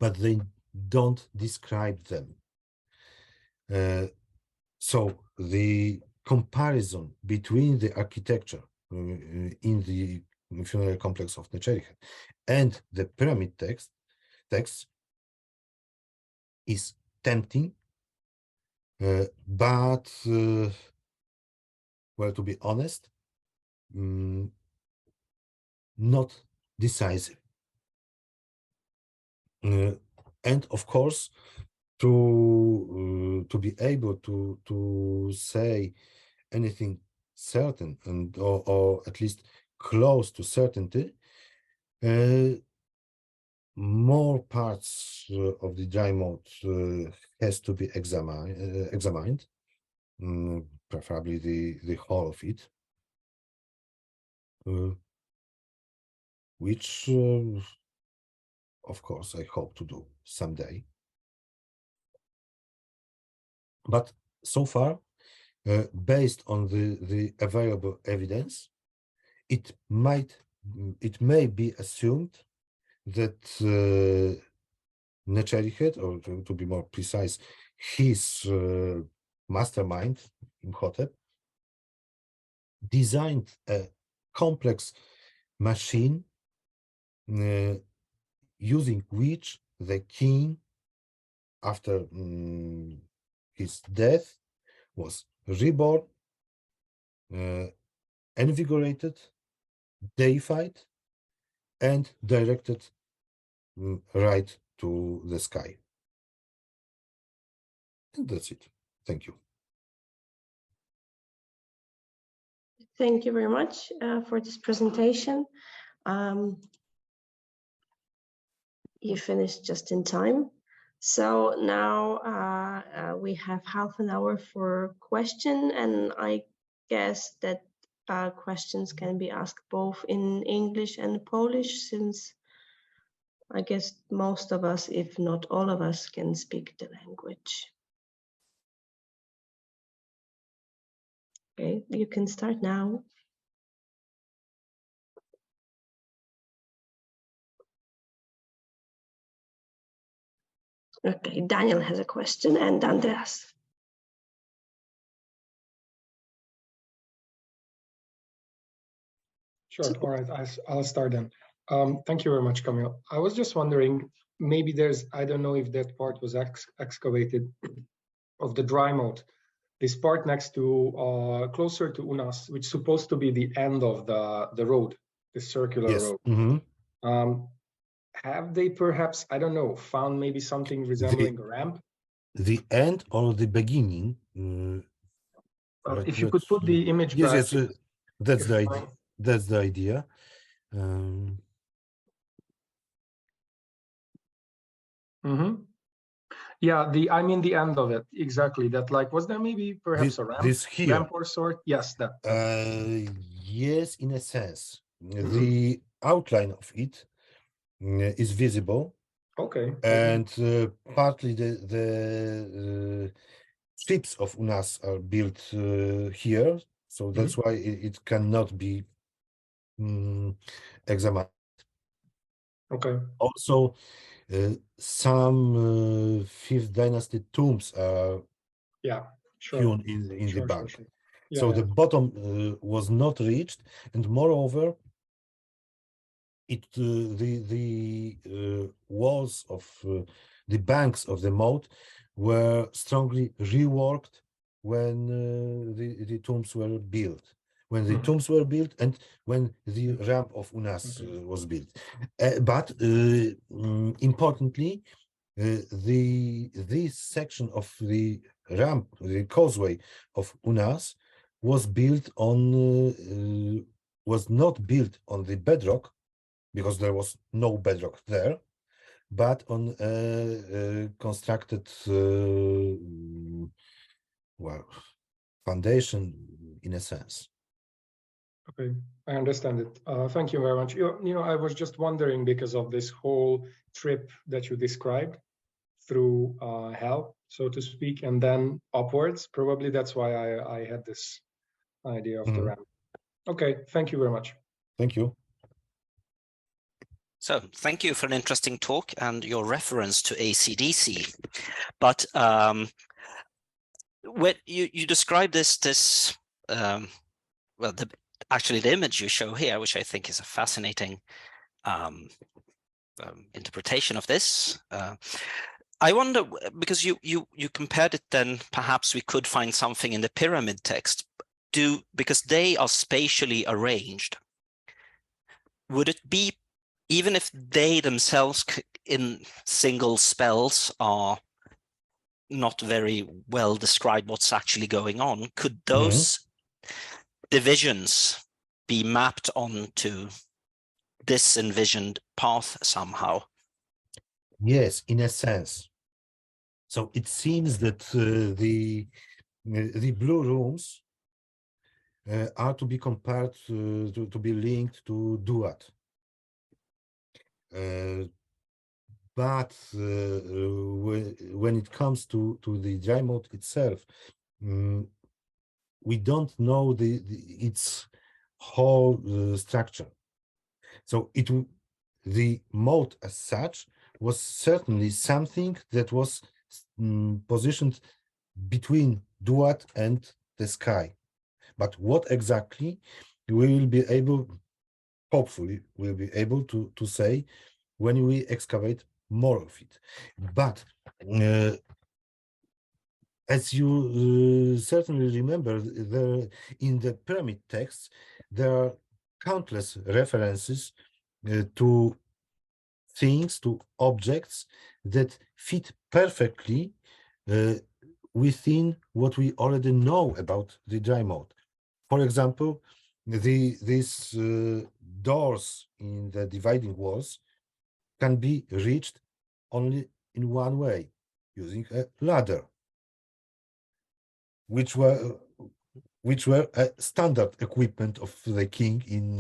but they don't describe them. So the comparison between the architecture in the funerary complex of Necherichet and the pyramid text is tempting, but well, to be honest, not decisive. And of course, to be able to say anything certain and or at least close to certainty, more parts of the dry mode has to be examined, preferably the whole of it, which of course I hope to do someday. But so far, based on the available evidence, it may be assumed that Necherichet, or to be more precise, his mastermind, Imhotep, designed a complex machine using which the king, after his death, was reborn, invigorated, deified, and directed right to the sky. And that's it. Thank you. Thank you very much for this presentation. You finished just in time. So now we have half an hour for question, and I guess that questions can be asked both in English and Polish, since I guess most of us, if not all of us, can speak the language. Okay, you can start now. Okay, Daniel has a question, and Andreas. Sure. All right, I'll start then. Thank you very much, Camille. I was just wondering, maybe there's, I don't know if that part was excavated of the dry moat. This part next to, closer to Unas, which is supposed to be the end of the road, the circular Yes. road. Have they perhaps, I don't know, found maybe something resembling a ramp? The end or the beginning? If you could put the image back. Yes, that's the idea. That's the idea. Yeah, I mean the end of it, exactly. That, like, was there maybe perhaps a ramp? This here. Ramp or sort? Yes, that. Yes, in a sense. The outline of it is visible. Okay. And partly the ships of Unas are built here, so that's why it cannot be examined. Okay. Also, some 5th dynasty tombs are hewn in the bank. Sure. Yeah, so the bottom was not reached, and moreover, the walls of the banks of the moat were strongly reworked when the tombs were built. When the tombs were built and when the ramp of Unas was built. But importantly, this section of the ramp, the causeway of Unas, was built on was not built on the bedrock, because there was no bedrock there, but on constructed well, foundation in a sense. Okay, I understand it. Thank you very much. You know, I was just wondering, because of this whole trip that you described through hell, so to speak, and then upwards. Probably that's why I had this idea of the ramp. Okay, thank you very much. Thank you. So thank you for an interesting talk and your reference to AC/DC. But when you describe this well, actually the image you show here, which I think is a fascinating interpretation of this. I wonder, because you compared it, then perhaps we could find something in the pyramid text. Because they are spatially arranged, would it be, even if they themselves in single spells are not very well described what's actually going on, could those divisions be mapped onto this envisioned path somehow? Yes, in a sense. So it seems that the blue rooms are to be compared to be linked to duat. But when it comes to the dry mode itself, we don't know its whole structure. So the mode as such was certainly something that was positioned between duat and the sky. But what exactly, we will be able, hopefully, we'll be able to say when we excavate more of it. But as you certainly remember, in the pyramid texts, there are countless references to things, to objects that fit perfectly within what we already know about the dry mode. For example, these doors in the dividing walls can be reached only in one way, using a ladder, which were a standard equipment of the king in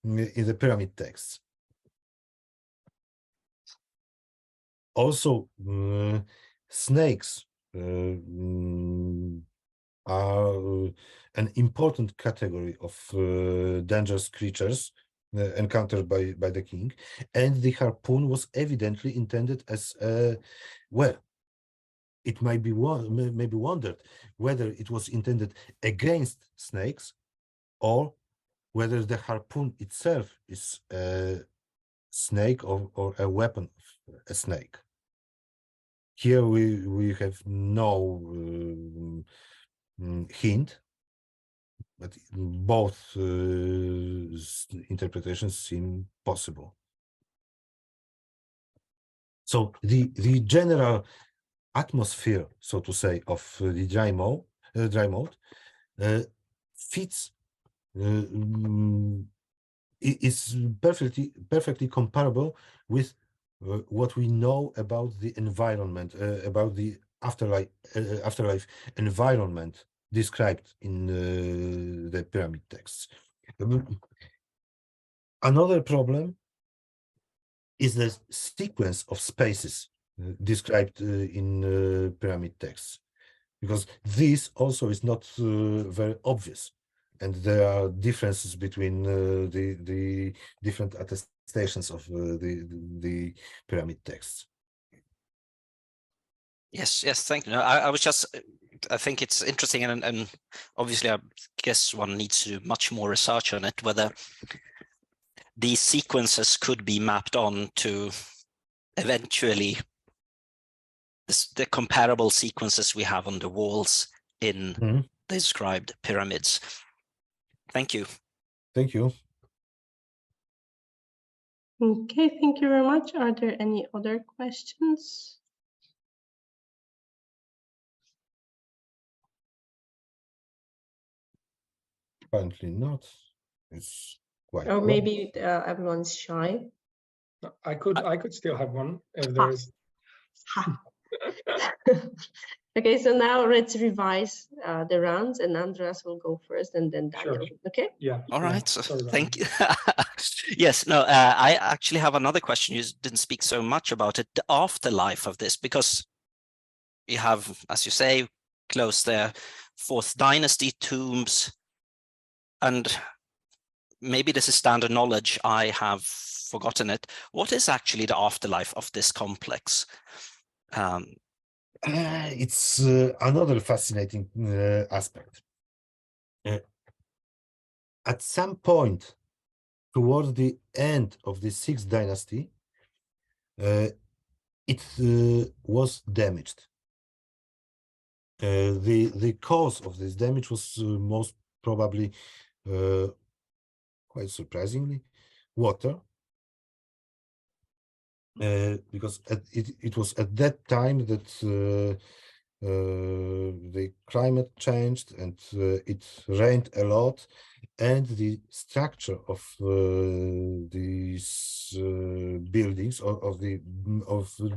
the pyramid texts. Also, snakes are an important category of dangerous creatures encountered by the king, and the harpoon was evidently intended as well. It might be maybe wondered whether it was intended against snakes, or whether the harpoon itself is a snake or a weapon of a snake. Here we have no hint, but both interpretations seem possible. So the general atmosphere, so to say, of the dry mode fits, is perfectly comparable with what we know about the environment, about the afterlife environment described in the pyramid texts. Another problem is the sequence of spaces described in pyramid texts, because this also is not very obvious, and there are differences between the different attestations of the pyramid texts. Yes, thank you. No, I think it's interesting, and obviously I guess one needs to do much more research on it, whether these sequences could be mapped on to eventually the comparable sequences we have on the walls in the described pyramids. Thank you. Thank you. Okay, thank you very much. Are there any other questions? Apparently not. It's quite. Or maybe everyone's shy. I could still have one if there is. Okay, so now let's revise the rounds, and Andreas will go first, and then Daniel. Sure. Okay. Yeah. All right. Thank you. Yes. No. I actually have another question. You didn't speak so much about it. The afterlife of this, because you have, as you say, close there, 4th dynasty tombs, and maybe this is standard knowledge. I have forgotten it. What is actually the afterlife of this complex? It's another fascinating aspect. At some point towards the end of the Sixth Dynasty, it was damaged. The cause of this damage was most probably, quite surprisingly, water. Because it was at that time that the climate changed and it rained a lot, and the structure of these buildings of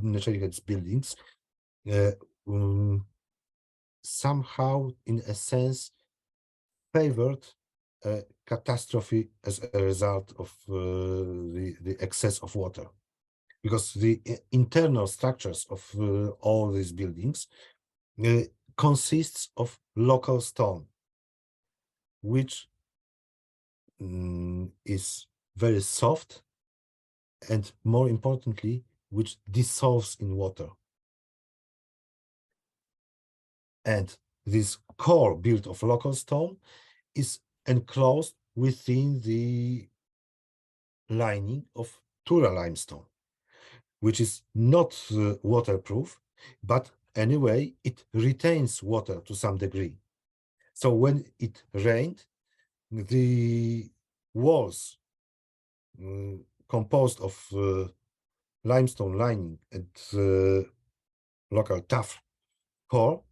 Neczeric's buildings somehow, in a sense, favored a catastrophe as a result of the excess of water. Because the internal structures of all these buildings consists of local stone, which is very soft, and more importantly, which dissolves in water. And this core built of local stone is enclosed within the lining of Tura limestone, which is not waterproof, but anyway, it retains water to some degree. So when it rained, the walls composed of limestone lining and local tuff core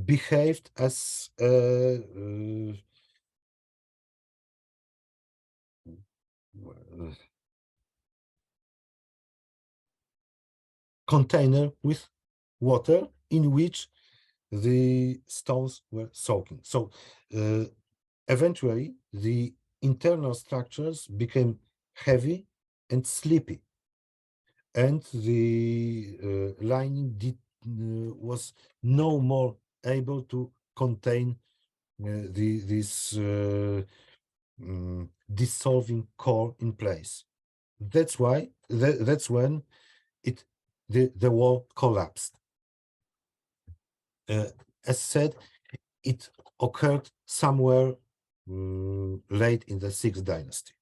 behaved as a container with water in which the stones were soaking. So eventually the internal structures became heavy and sleepy, and the lining was no more able to contain this dissolving core in place. That's why that's when the wall collapsed. As said, it occurred somewhere late in the Sixth Dynasty.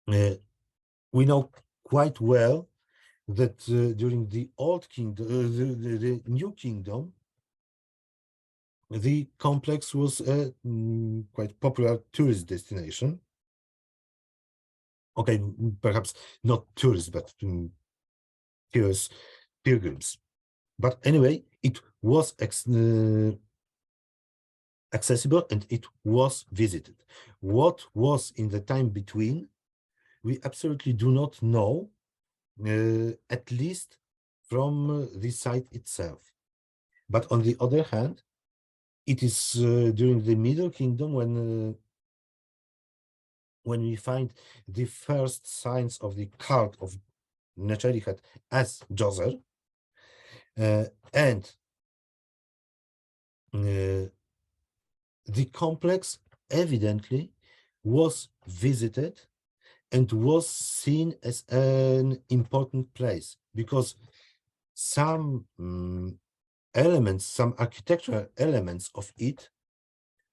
We know quite well that during the Old Kingdom, the New Kingdom, the complex was a quite popular tourist destination. Okay, perhaps not tourists, but pilgrims. But anyway, it was accessible and it was visited. What was in the time between, we absolutely do not know, at least from the site itself. But on the other hand, it is during the Middle Kingdom when we find the first signs of the cult of Neçerihet as Djoser, and the complex evidently was visited and was seen as an important place, because some elements, some architectural elements of it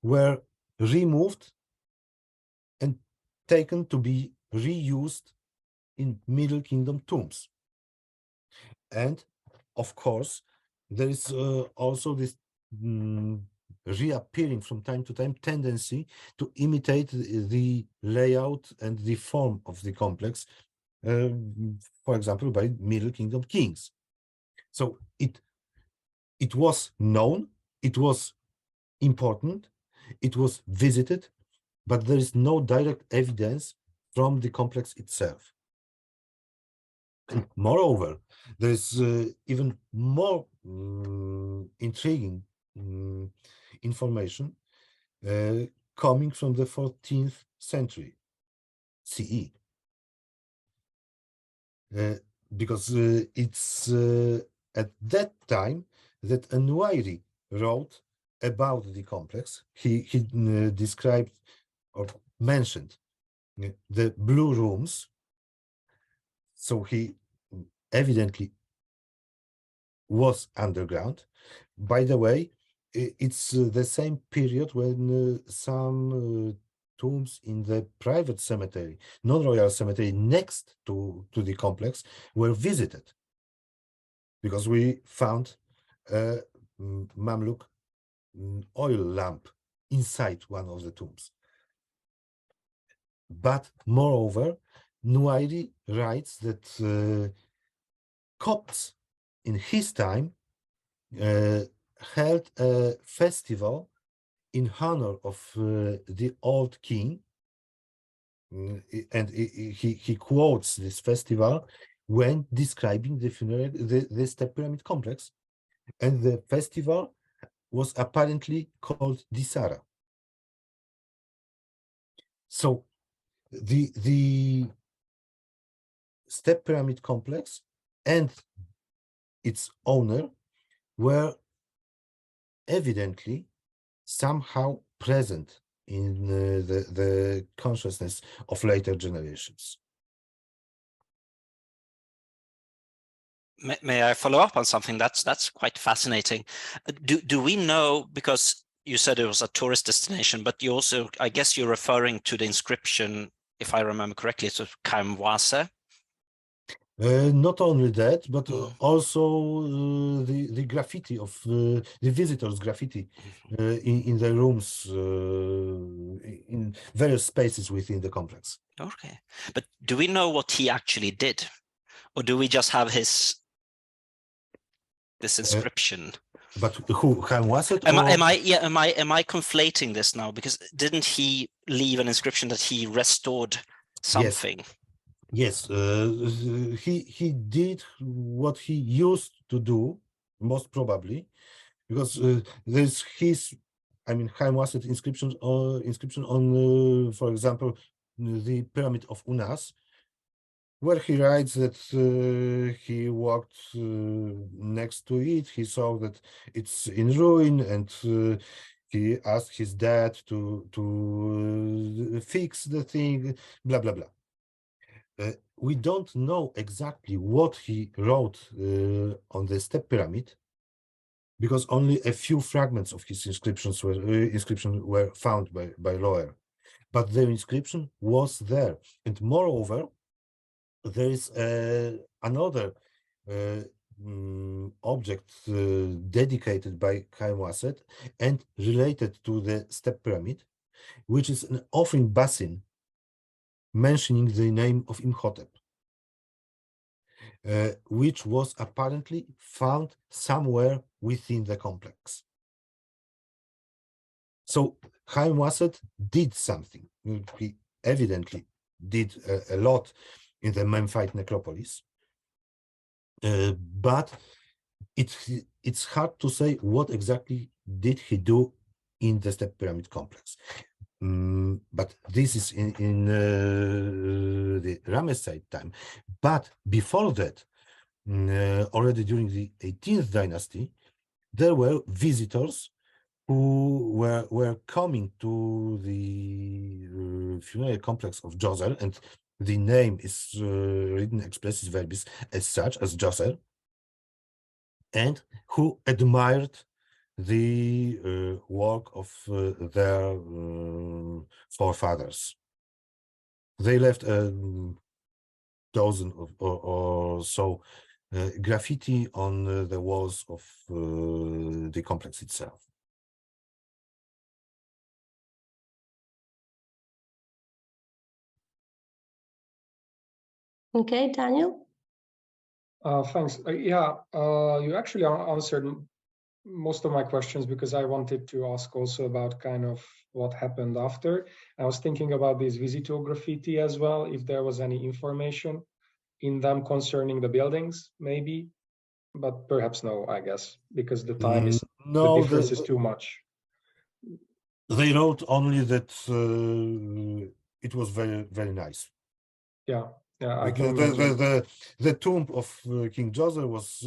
were removed and taken to be reused in Middle Kingdom tombs. And of course, there is also this reappearing from time to time tendency to imitate the layout and the form of the complex, for example, by Middle Kingdom kings. So it was known, it was important, it was visited, but there is no direct evidence from the complex itself. And moreover, there is even more intriguing information coming from the 14th century CE. Because it's at that time that Anwairi wrote about the complex. He described or mentioned the blue rooms So he evidently was underground. By the way, it's the same period when some tombs in the private cemetery, non-royal cemetery next to the complex, were visited, because we found a Mamluk oil lamp inside one of the tombs. But moreover, Nuairi writes that Copts in his time held a festival in honor of the old king, and he quotes this festival when describing the funeral, the step pyramid complex, and the festival was apparently called Disara. So the step pyramid complex and its owner were evidently somehow present in the consciousness of later generations. May I follow up on something? That's quite fascinating. Do we know, because you said it was a tourist destination, but you also, I guess you're referring to the inscription, if I remember correctly, it's Kaimwase. Not only that, but also the graffiti of the visitors' graffiti in the rooms, in various spaces within the complex. Okay, but do we know what he actually did, or do we just have this inscription? But who was it? Am I conflating this now? Because didn't he leave an inscription that he restored something? Yes, he did what he used to do, most probably, because there's Chaim Wasset inscription on, for example, the pyramid of Unas, where he writes that he walked next to it, he saw that it's in ruin, and he asked his dad to fix the thing, blah, blah, blah. We don't know exactly what he wrote on the step pyramid, because only a few fragments of his inscriptions were found by Loer. But the inscription was there, and moreover, there is another object dedicated by Chaim Wasset and related to the step pyramid, which is an offering basin mentioning the name of Imhotep, which was apparently found somewhere within the complex. So Chaim Wasset did something. He evidently did a lot in the Memphite necropolis, but it's hard to say what exactly did he do in the step pyramid complex. But this is in the Ramesside time. But before that, already during the 18th dynasty, there were visitors who were coming to the funerary complex of Djoser, and the name is written expressis verbis as such, as Djoser, and who admired the work of their forefathers. They left a dozen or so graffiti on the walls of the complex itself. Okay, Daniel? Thanks. You actually answered most of my questions, because I wanted to ask also about kind of what happened after. I was thinking about these Visito graffiti as well, if there was any information in them concerning the buildings, maybe, but perhaps no, I guess, because the time is, no, the difference is too much. They wrote only that it was very, very nice. Yeah, I can imagine. The tomb of King Djoser was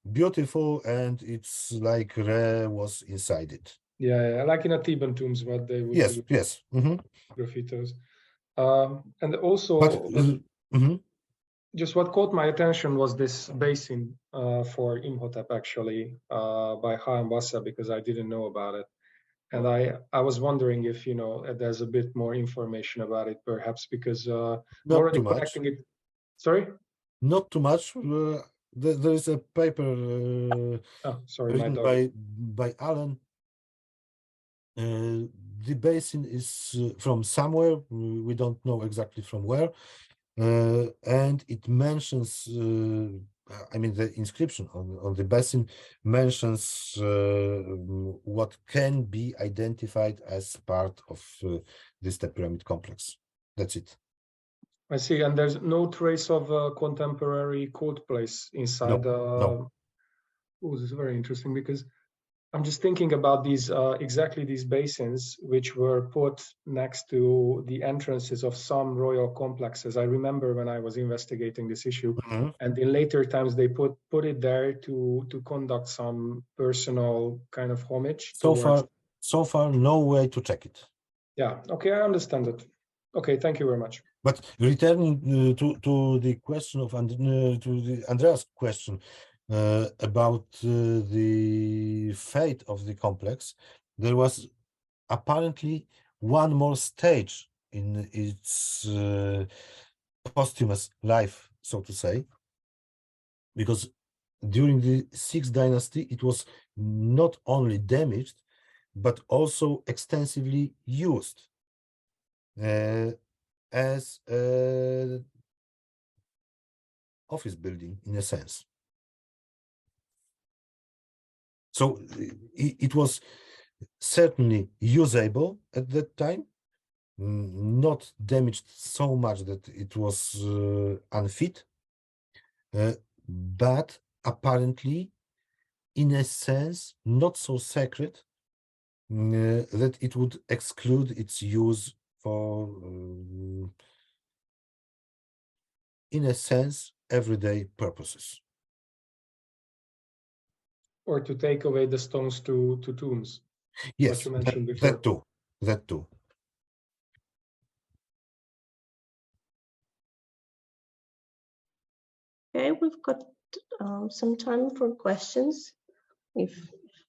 beautiful, and it's like Re was inside it. Yeah, like in a Theban tombs, what they would do. Yes. Mm-hmm. Graffitos. And also, just what caught my attention was this basin for Imhotep, actually, by Haambasa, because I didn't know about it. And I was wondering if, there's a bit more information about it, perhaps, because I'm Not already too much. collecting it. Sorry? Not too much. There is a paper Oh, sorry, my written dog. by Alan. The basin is from somewhere. We don't know exactly from where. And it mentions, the inscription on the basin mentions what can be identified as part of this step pyramid complex. That's it. I see. And there's no trace of a contemporary court place inside. No. Oh, this is very interesting, because I'm just thinking about these exactly these basins which were put next to the entrances of some royal complexes. I remember when I was investigating this issue, and in later times they put it there to conduct some personal kind of homage. So far, no way to check it. Yeah. Okay, I understand it. Okay, thank you very much. But returning to the question of to the Andreas question about the fate of the complex, there was apparently one more stage in its posthumous life, so to say, because during the 6th dynasty it was not only damaged but also extensively used as an office building, in a sense. So it was certainly usable at that time, not damaged so much that it was unfit, but apparently, in a sense, not so sacred that it would exclude its use for, in a sense, everyday purposes. Or to take away the stones to tombs. Yes, what you mentioned before. That too. Okay, we've got some time for questions if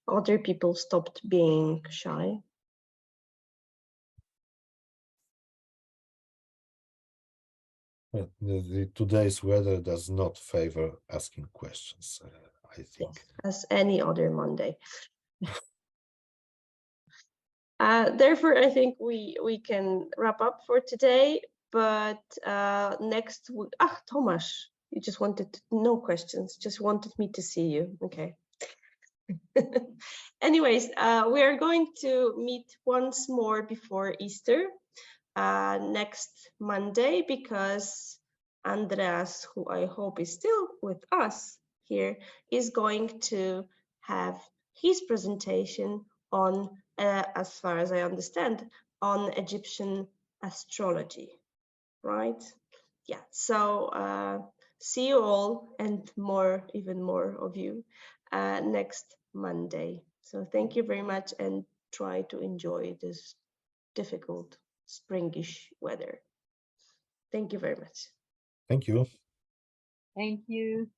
other people stopped being shy. Today's weather does not favor asking questions, I think. Yes, as any other Monday. Therefore, I think we can wrap up for today, but next week, Tomasz, you just wanted no questions, just wanted me to see you. Okay. Anyways, we are going to meet once more before Easter next Monday, because Andreas, who I hope is still with us here, is going to have his presentation on, as far as I understand, on Egyptian astrology, right? Yeah, so see you all, and even more of you next Monday. So thank you very much, and try to enjoy this difficult springish weather. Thank you very much. Thank you. Thank you.